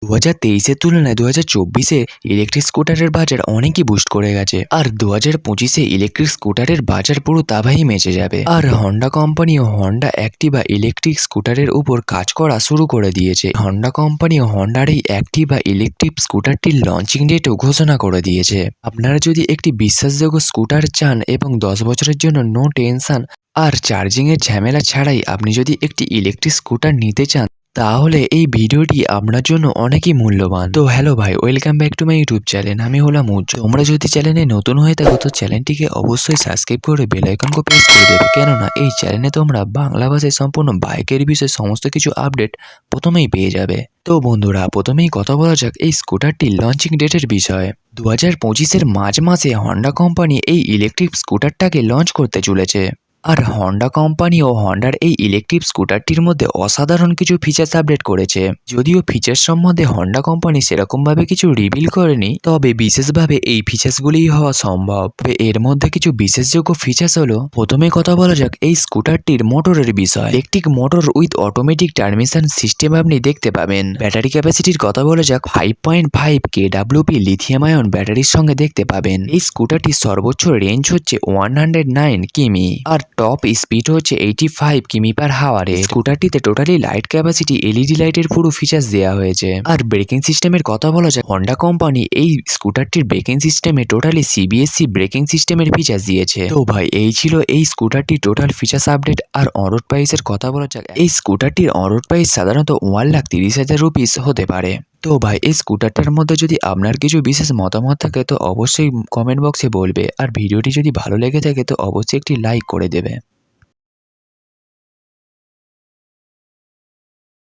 2023-এর তুলনায় 2024-এ ইলেকট্রিক স্কুটারের বাজার অনেকই বুস্ট করে গেছে। আর 2025-এ ইলেকট্রিক স্কুটারের বাজার পুরো তাবাহি মেচে যাবে। আর হন্ডা কোম্পানিও হন্ডা অ্যাক্টিভা ইলেকট্রিক স্কুটারের উপর কাজ করা শুরু করে দিয়েছে। হন্ডা কোম্পানিও হন্ডার এই অ্যাক্টিভা ইলেকট্রিক স্কুটারটির লঞ্চিং ডেটও ঘোষণা করে দিয়েছে। আপনারা যদি একটি বিশ্বাসযোগ্য স্কুটার চান এবং 10 বছরের জন্য নো টেনশন আর চার্জিংয়ের ঝামেলা ছাড়াই আপনি যদি একটি ইলেকট্রিক স্কুটার নিতে চান, তাহলে এই ভিডিওটি আপনার জন্য অনেকই মূল্যবান। তো হ্যালো ভাই, welcome back to my YouTube channel. আমি হলাম উজ্জ্বল। তোমরা যদি চ্যানেলে নতুন হয়ে থাকো তো চ্যানেলটিকে অবশ্যই সাবস্ক্রাইব করে বেল আইকনকে প্রেস করে দেবে, কেননা এই চ্যানেলে তোমরা বাংলা ভাষায় সম্পূর্ণ বাইকের বিষয়ে সমস্ত কিছু আপডেট প্রথমেই পেয়ে যাবে। তো বন্ধুরা, প্রথমেই কথা বলা যাক এই স্কুটারটির লঞ্চিং ডেটের বিষয়ে। 2025-এর মার্চ মাসে হন্ডা কোম্পানি এই ইলেকট্রিক স্কুটারটাকে লঞ্চ করতে চলেছে। আর হন্ডা কোম্পানি ও হন্ডার এই ইলেকট্রিক স্কুটারটির মধ্যে অসাধারণ কিছু ফিচার্স আপডেট করেছে। যদিও ফিচার্স সম্বন্ধে হন্ডা কোম্পানি সেরকমভাবে কিছু রিভিল করেনি, তবে বিশেষভাবে এই ফিচার্সগুলিই হওয়া সম্ভব। এর মধ্যে কিছু বিশেষযোগ্য ফিচার্স হলো, প্রথমে কথা বলা যাক এই স্কুটারটির মোটরের বিষয়। Electric motor with automatic transmission system আপনি দেখতে পাবেন। ব্যাটারি ক্যাপাসিটির কথা বলা যাক 5.5 কেডব্লিউপি লিথিয়াম আয়ন ব্যাটারির সঙ্গে দেখতে পাবেন। এই স্কুটারটির সর্বোচ্চ রেঞ্জ হচ্ছে 109 কিমি আর টপ স্পিড হচ্ছে 85 কিমি পার হাওয়ারে। স্কুটারটিতে টোটালি লাইট ক্যাপাসিটি এলইডি লাইটের পুরো ফিচার্স দেওয়া হয়েছে। আর ব্রেকিং সিস্টেমের কথা বলা যায়, হন্ডা কোম্পানি এই স্কুটারটির ব্রেকিং সিস্টেমে টোটালি সিবিএসসি ব্রেকিং সিস্টেমের ফিচার্স দিয়েছে। তো ভাই, এই ছিল এই স্কুটারটির টোটাল ফিচার্স আপডেট। আর অনরোড প্রাইসের কথা বলা যাক, এই স্কুটারটির অনরোড প্রাইস সাধারণত 1,30,000 রুপিস হতে পারে। তো ভাই, এই স্কুটারটার মধ্যে যদি আপনার কিছু বিশেষ মতামত থাকে তো অবশ্যই কমেন্ট বক্সে বলবে। আর ভিডিওটি যদি ভালো লেগে থাকে তো অবশ্যই একটি লাইক করে দেবে।